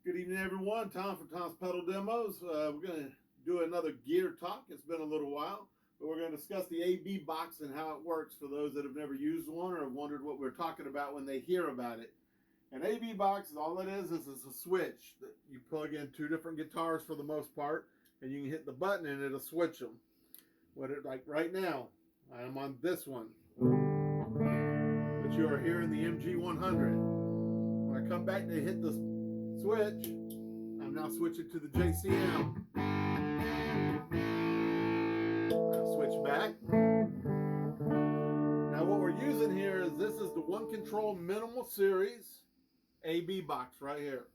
Good evening, everyone. Tom from Tom's Pedal Demos. We're going to do another gear talk. It's been a little while, but we're going to discuss the AB box and how it works for those that have never used one or have wondered what we're talking about when they hear about it. An AB box, all it is a switch that you plug in two different guitars for the most part, and you can hit the button and it'll switch them. Like right now, I'm on this one, but you are hearing the MG100. When I come back to hit the switch, I'm now switching to the JCM. I'll switch back. Now what we're using here is this is the One Control Minimal Series AB box right here.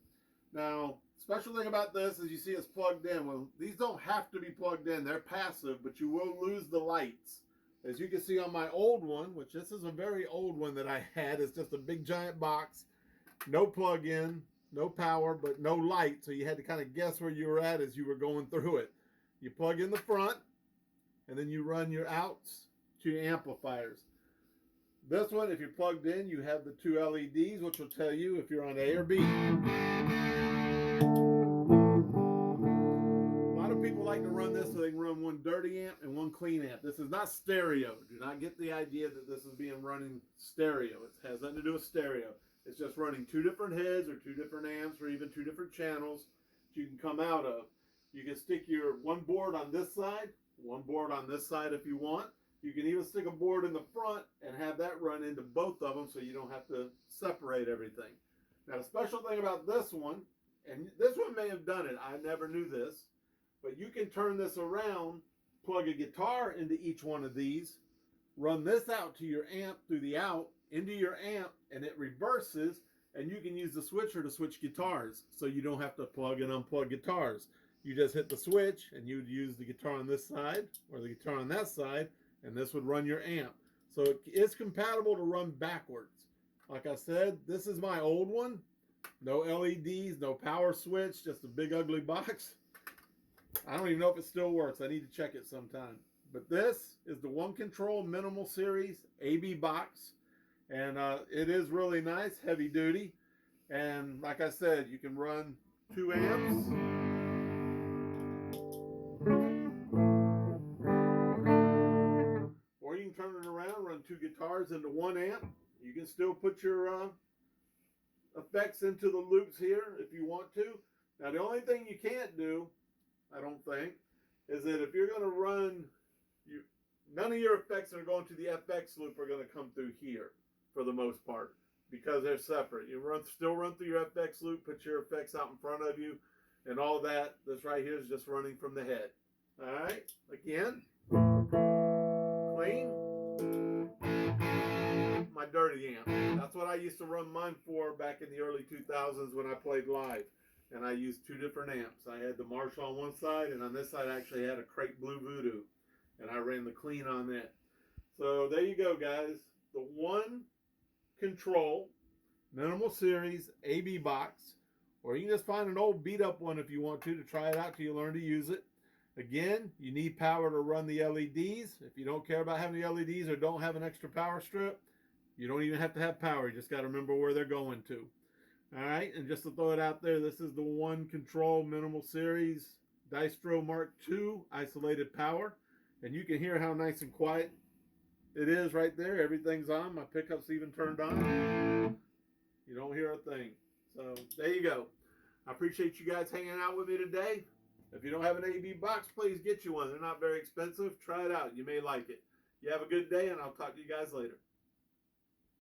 Now, special thing about this is you see it's plugged in. Well, these don't have to be plugged in. They're passive, but you will lose the lights. As you can see on my old one, which this is a very old one that I had, it's just a big giant box, no plug-in, no power, but no light, so you had to kind of guess where you were at as you were going through it. You plug in the front, and then you run your outs to your amplifiers. This one, if you're plugged in, you have the two LEDs, which will tell you if you're on A or B. A lot of people like to run this so they can run one dirty amp and one clean amp. This is not stereo. Do not get the idea that this is being running stereo. It has nothing to do with stereo. It's just running two different heads or two different amps or even two different channels that you can come out of. You can stick your one board on this side, one board on this side if you want. You can even stick a board in the front and have that run into both of them so you don't have to separate everything. Now, the special thing about this one, and this one may have done it, I never knew this, but you can turn this around, plug a guitar into each one of these, run this out to your amp through the out, into your amp, and it reverses, and you can use the switcher to switch guitars, so you don't have to plug and unplug guitars. You just hit the switch, and you'd use the guitar on this side, or the guitar on that side, and this would run your amp. So it is compatible to run backwards. Like I said, this is my old one. No LEDs, no power switch, just a big ugly box. I don't even know if it still works. I need to check it sometime. But this is the One Control Minimal Series AB box. And it is really nice, heavy duty. And like I said, you can run two amps. Or you can turn it around, run two guitars into one amp. You can still put your effects into the loops here if you want to. Now the only thing you can't do, I don't think, is that if you're going to run, none of your effects that are going to the FX loop are going to come through here for the most part because they're separate. You still run through your FX loop, put your effects out in front of you, and all that. This right here is just running from the head. All right, again, clean. My dirty amp. That's what I used to run mine for back in the early 2000s when I played live. And I used two different amps. I had the Marshall on one side, and on this side I actually had a Crate Blue Voodoo. And I ran the clean on that. So there you go, guys. The One Control Minimal Series AB box. Or you can just find an old beat up one if you want to try it out till you learn to use it. Again, you need power to run the LEDs. If you don't care about having the LEDs or don't have an extra power strip, you don't even have to have power. You just got to remember where they're going to. All right, and just to throw it out there, this is the One Control Minimal Series Distro Mark II Isolated Power. And you can hear how nice and quiet it is right there. Everything's on. My pickup's even turned on. You don't hear a thing. So there you go. I appreciate you guys hanging out with me today. If you don't have an AB box, please get you one. They're not very expensive. Try it out. You may like it. You have a good day, and I'll talk to you guys later.